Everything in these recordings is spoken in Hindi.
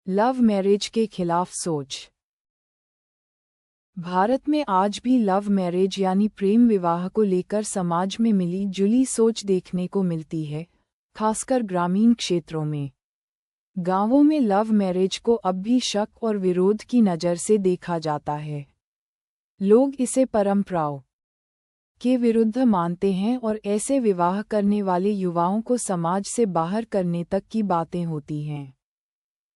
लव मैरिज के खिलाफ सोच। भारत में आज भी लव मैरिज यानी प्रेम विवाह को लेकर समाज में मिली जुली सोच देखने को मिलती है, खासकर ग्रामीण क्षेत्रों में। गांवों में लव मैरिज को अब भी शक और विरोध की नज़र से देखा जाता है। लोग इसे परंपराओं के विरुद्ध मानते हैं और ऐसे विवाह करने वाले युवाओं को समाज से बाहर करने तक की बातें होती हैं।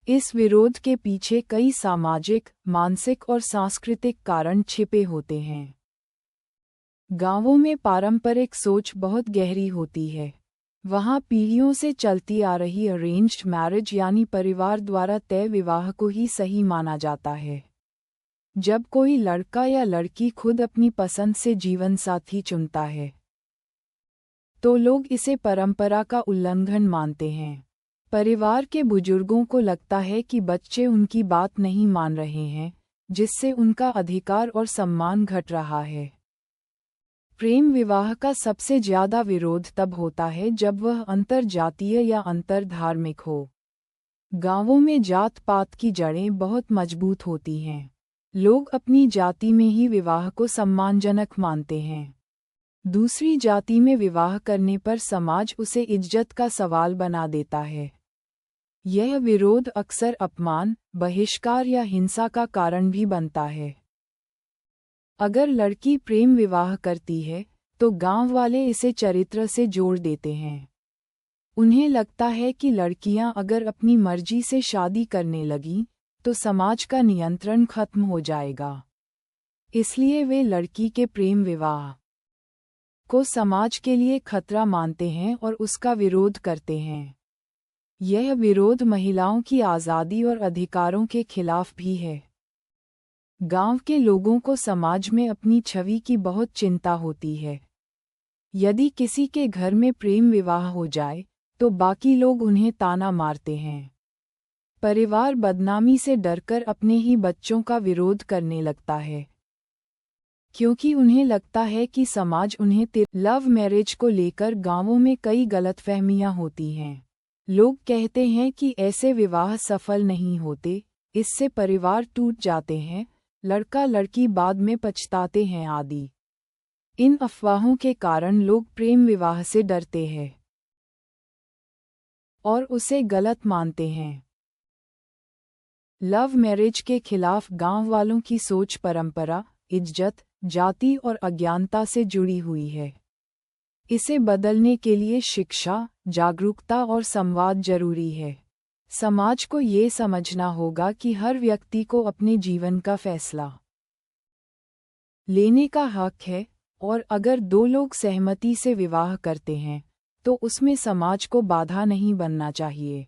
इस विरोध के पीछे कई सामाजिक, मानसिक और सांस्कृतिक कारण छिपे होते हैं। गांवों में पारंपरिक सोच बहुत गहरी होती है। वहां पीढ़ियों से चलती आ रही अरेंज्ड मैरिज यानी परिवार द्वारा तय विवाह को ही सही माना जाता है। जब कोई लड़का या लड़की खुद अपनी पसंद से जीवन साथी चुनता है, तो लोग इसे परंपरा का उल्लंघन मानते हैं। परिवार के बुजुर्गों को लगता है कि बच्चे उनकी बात नहीं मान रहे हैं, जिससे उनका अधिकार और सम्मान घट रहा है। प्रेम विवाह का सबसे ज्यादा विरोध तब होता है जब वह अंतरजातीय या अंतरधार्मिक हो। गांवों में जात पात की जड़ें बहुत मजबूत होती हैं। लोग अपनी जाति में ही विवाह को सम्मानजनक मानते हैं। दूसरी जाति में विवाह करने पर समाज उसे इज्जत का सवाल बना देता है। यह विरोध अक्सर अपमान, बहिष्कार या हिंसा का कारण भी बनता है। अगर लड़की प्रेम विवाह करती है, तो गांव वाले इसे चरित्र से जोड़ देते हैं। उन्हें लगता है कि लड़कियां अगर अपनी मर्जी से शादी करने लगीं, तो समाज का नियंत्रण खत्म हो जाएगा। इसलिए वे लड़की के प्रेम विवाह को समाज के लिए खतरा मानते हैं और उसका विरोध करते हैं। यह विरोध महिलाओं की आज़ादी और अधिकारों के खिलाफ भी है। गांव के लोगों को समाज में अपनी छवि की बहुत चिंता होती है। यदि किसी के घर में प्रेम विवाह हो जाए, तो बाकी लोग उन्हें ताना मारते हैं। परिवार बदनामी से डरकर अपने ही बच्चों का विरोध करने लगता है, क्योंकि उन्हें लगता है कि समाज उन्हें लव मैरिज को लेकर गांवों में कई गलतफहमियां होती हैं। लोग कहते हैं कि ऐसे विवाह सफल नहीं होते, इससे परिवार टूट जाते हैं, लड़का लड़की बाद में पछताते हैं आदि। इन अफवाहों के कारण लोग प्रेम विवाह से डरते हैं और उसे गलत मानते हैं। लव मैरिज के खिलाफ गांव वालों की सोच परंपरा, इज्जत, जाति और अज्ञानता से जुड़ी हुई है। इसे बदलने के लिए शिक्षा, जागरूकता और संवाद जरूरी है। समाज को ये समझना होगा कि हर व्यक्ति को अपने जीवन का फैसला लेने का हक है, और अगर दो लोग सहमति से विवाह करते हैं, तो उसमें समाज को बाधा नहीं बनना चाहिए।